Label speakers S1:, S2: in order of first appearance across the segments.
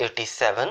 S1: 87,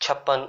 S1: 56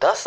S1: 10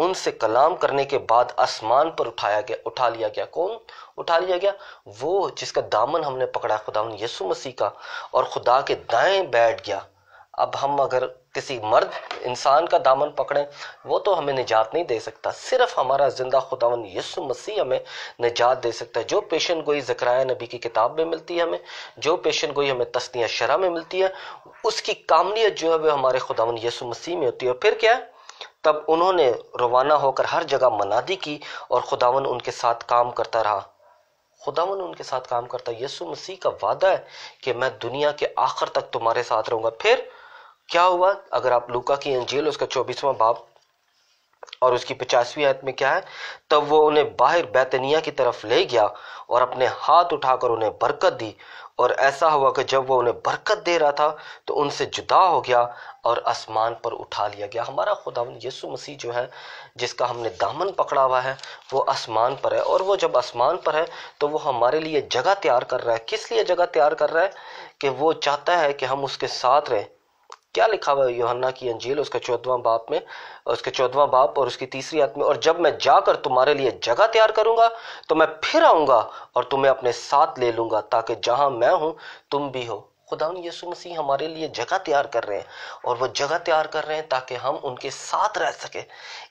S1: ان سے کلام کرنے کے بعد آسمان پر اٹھا لیا گیا۔ کون اٹھا لیا گیا؟ وہ جس کا دامن ہم نے پکڑا خداوند یسوع مسیح کا، اور خدا کے دائیں بیٹھ گیا۔ اب ہم اگر کسی مرد انسان کا دامن پکڑیں، وہ تو ہمیں نجات نہیں دے سکتا، صرف ہمارا زندہ خداوند یسوع مسیح ہمیں نجات دے سکتا ہے۔ جو پیشن گوئی زکریا نبی کی کتاب میں ملتی ہے ہمیں، جو پیشن گوئی ہمیں تثنیہ شرح میں ملتی ہے، اس کی کاملیت جو ہے وہ ہمارے خداوند یسوع مسیح میں ہوتی ہے۔ اور پھر کیا ہے؟ تب انہوں نے روانہ ہو کر ہر جگہ منادی کی، اور خداوند ان کے ساتھ کام کرتا رہا۔ خداوند ان کے ساتھ کام کرتا ہے۔ یسوع مسیح کا وعدہ ہے کہ میں دنیا کے آخر تک تمہارے ساتھ رہوں گا۔ پھر کیا ہوا؟ اگر آپ لوکا کی انجیل اس کا 24واں باب اور اس کی 50ویں آیت میں کیا ہے؟ تب وہ انہیں باہر بیتنیہ کی طرف لے گیا اور اپنے ہاتھ اٹھا کر انہیں برکت دی، اور ایسا ہوا کہ جب وہ انہیں برکت دے رہا تھا تو ان سے جدا ہو گیا اور آسمان پر اٹھا لیا گیا۔ ہمارا خداوند یسوع مسیح جو ہے، جس کا ہم نے دامن پکڑا ہوا ہے، وہ آسمان پر ہے، اور وہ جب آسمان پر ہے تو وہ ہمارے لیے جگہ تیار کر رہا ہے۔ کس لیے جگہ تیار کر رہا ہے؟ کہ وہ چاہتا ہے کہ ہم اس کے ساتھ رہیں۔ کیا لکھا ہوا ہے یوحنا کی انجیل اس کا 14واں باب میں، اس کے 14واں باب اور اس کی 3 آیت میں؟ اور جب میں جا کر تمہارے لیے جگہ تیار کروں گا تو میں پھر آؤں گا اور تمہیں اپنے ساتھ لے لوں گا، تاکہ جہاں میں ہوں تم بھی ہو۔ خداوند یسوع مسیح ہمارے لیے جگہ تیار کر رہے ہیں، اور وہ جگہ تیار کر رہے ہیں تاکہ ہم ان کے ساتھ رہ سکیں۔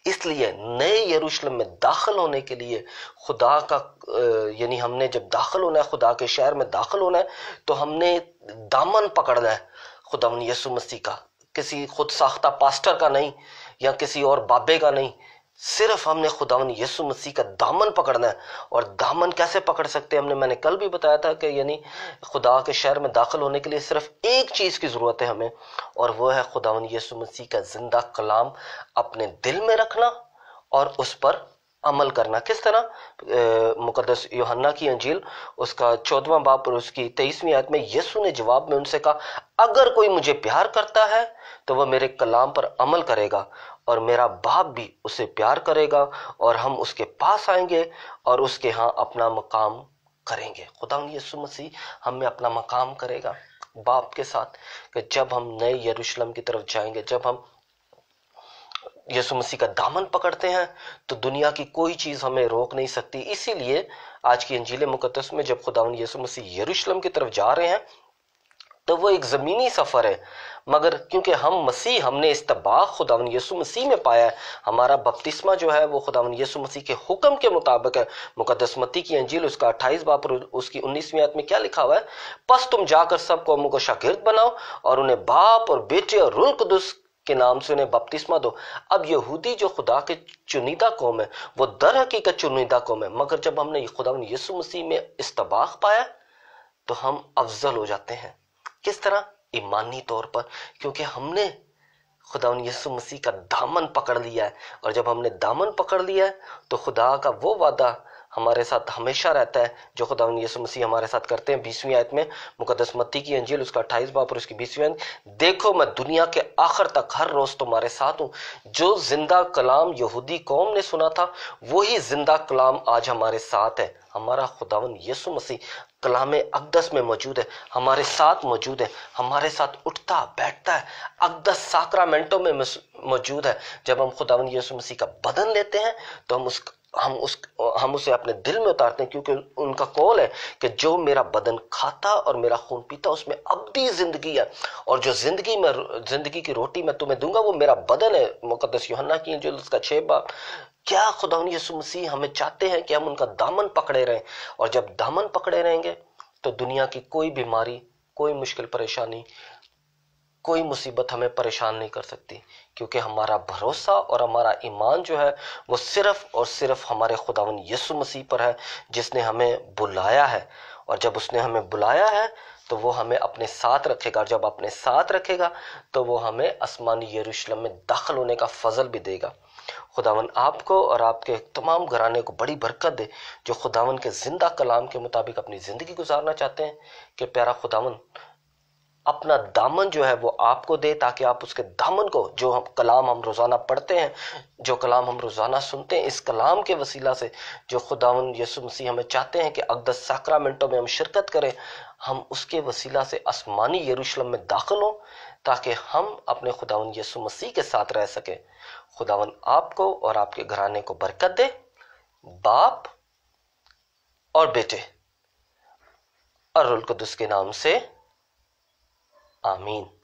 S1: اس لیے نئے یروشلم میں داخل ہونے کے لیے خدا کا یعنی ہم نے جب داخل ہونا ہے، خدا کے شہر میں داخل ہونا ہے، تو ہم نے دامن پکڑنا ہے خداوند یسوع مسیح کا، کسی خود ساختہ پاسٹر کا نہیں، یا کسی اور بابے کا نہیں، صرف ہم نے خداوند یسوع مسیح کا دامن پکڑنا ہے۔ اور دامن کیسے پکڑ سکتے ہیں؟ میں نے کل بھی بتایا تھا کہ یعنی خدا کے شہر میں داخل ہونے کے لیے صرف ایک چیز کی ضرورت ہے ہمیں، اور وہ ہے خداوند یسوع مسیح کا زندہ کلام اپنے دل میں رکھنا اور اس پر عمل کرنا۔ کس طرح؟ مقدس یوحنا کی انجیل اس کا 14واں باب اور اس کی 23ویں آیت میں یسوع نے جواب میں ان سے کہا، اگر کوئی مجھے پیار کرتا ہے تو وہ میرے کلام پر عمل کرے گا، اور میرا باپ بھی اسے پیار کرے گا، اور ہم اس کے پاس آئیں گے اور اس کے ہاں اپنا مقام کریں گے۔ خداوند یسوع مسیح ہم میں اپنا مقام کرے گا باپ کے ساتھ، کہ جب ہم نئے یروشلم کی طرف جائیں گے، جب ہم یسوع مسیح کا دامن پکڑتے ہیں تو دنیا کی کوئی چیز ہمیں روک نہیں سکتی۔ اسی لیے آج کی انجیل مقدس میں جب خداوند یسوع مسیح یروشلم کی طرف جا رہے ہیں تو وہ ایک زمینی سفر ہے، مگر کیونکہ ہم نے استباق خداوند یسوع مسیح میں پایا ہے، ہمارا بپتسمہ جو ہے وہ خداوند یسوع مسیح کے حکم کے مطابق ہے۔ مقدس متی کی انجیل اس کا 28 باب اور اس کی 19ویں آیت میں کیا لکھا ہوا ہے؟ پس تم جا کر سب قوموں کو شاگرد بناؤ، اور انہیں باپ اور بیٹے اور روح القدس کے نام سے انہیں بپتسمہ دو۔ اب یہودی جو خدا کے چنیدہ قوم ہے، وہ در حقیقت چنیدہ قوم ہے، مگر جب ہم نے خداوند یسوع مسیح میں استباق پایا تو ہم افضل ہو جاتے ہیں۔ کس طرح؟ ایمانی طور پر، کیونکہ ہم نے خداوند یسوع مسیح کا دامن پکڑ لیا ہے، اور جب ہم نے دامن پکڑ لیا ہے تو خدا کا وہ وعدہ ہمارے ساتھ ہمیشہ رہتا ہے جو خداوند یسوع مسیح ہمارے ساتھ کرتے ہیں۔ 20ویں آیت میں مقدس متی کی انجیل اس کا 28 باب اور اس کی 20ویں آیت، دیکھو میں دنیا کے آخر تک ہر روز تمہارے ساتھ ہوں۔ جو زندہ کلام یہودی قوم نے سنا تھا، وہی زندہ کلام آج ہمارے ساتھ ہے۔ ہمارا خداوند یسوع مسیح کلام اقدس میں موجود ہے، ہمارے ساتھ موجود ہے، ہمارے ساتھ اٹھتا بیٹھتا ہے، اقدس ساکرامنٹوں میں موجود ہے۔ جب ہم خداوند یسوع مسیح کا بدن لیتے ہیں تو ہم اسے اپنے دل میں اتارتے ہیں، کیونکہ ان کا قول ہے کہ جو میرا بدن کھاتا اور میرا خون پیتا اس میں ابدی زندگی ہے، اور جو زندگی کی روٹی میں تمہیں دوں گا وہ میرا بدن ہے۔ مقدس یوحنا کی انجیل اس کا 6 باب۔ کیا خداوند یسوع مسیح ہمیں چاہتے ہیں کہ ہم ان کا دامن پکڑے رہیں، اور جب دامن پکڑے رہیں گے تو دنیا کی کوئی بیماری، کوئی مشکل پریشانی، کوئی مصیبت ہمیں پریشان نہیں کر سکتی، کیونکہ ہمارا بھروسہ اور ہمارا ایمان جو ہے وہ صرف اور صرف ہمارے خداوند یسوع مسیح پر ہے، جس نے ہمیں بلایا ہے، اور جب اس نے ہمیں بلایا ہے تو وہ ہمیں اپنے ساتھ رکھے گا، اور جب اپنے ساتھ رکھے گا تو وہ ہمیں آسمانی یروشلم میں داخل ہونے کا فضل بھی دے گا۔ خداوند آپ کو اور آپ کے تمام گھرانے کو بڑی برکت دے جو خداوند کے زندہ کلام کے مطابق اپنی زندگی گزارنا چاہتے ہیں، کہ پیارا خداوند اپنا دامن جو ہے وہ آپ کو دے، تاکہ آپ اس کے دامن کو، جو کلام ہم روزانہ پڑھتے ہیں، جو کلام ہم روزانہ سنتے ہیں، اس کلام کے وسیلہ سے جو خداوند یسوع مسیح ہمیں چاہتے ہیں کہ اقدس ساکرامنٹوں میں ہم شرکت کریں، ہم اس کے وسیلہ سے آسمانی یروشلم میں داخل ہوں، تاکہ ہم اپنے خداوند یسوع مسیح کے ساتھ رہ سکیں۔ خداوند آپ کو اور آپ کے گھرانے کو برکت دے، باپ اور بیٹے اور روح القدس کے نام سے آمین۔